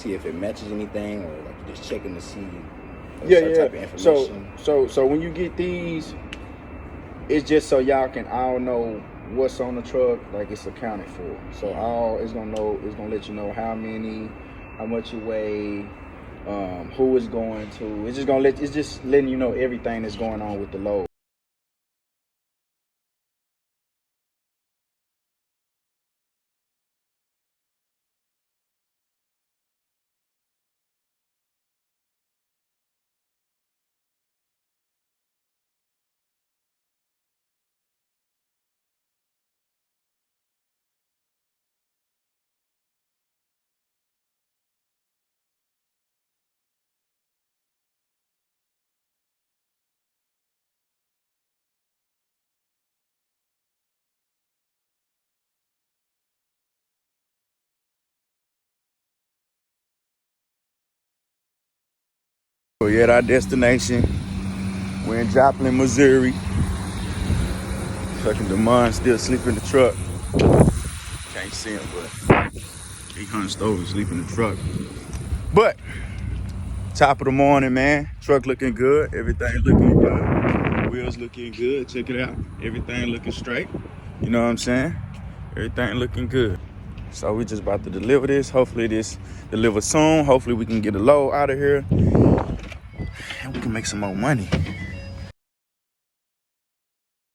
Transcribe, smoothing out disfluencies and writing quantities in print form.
see if it matches anything, or like you just checking to see Yeah, certain type of information? So when you get these, it's just so y'all can all know what's on the truck, like it's accounted for. So it's gonna let you know how many, how much you weigh, who it's going to. It's just letting you know everything that's going on with the load. We're at our destination. We're in Joplin, Missouri. Fucking Demond still sleeping in the truck. Can't see him, but he hunched over, sleep in the truck. But top of the morning, man. Truck looking good. Everything looking good. Wheels looking good. Check it out. Everything looking straight. You know what I'm saying? Everything looking good. So we just about to deliver this. Hopefully this delivers soon. Hopefully we can get a load out of here and we can make some more money.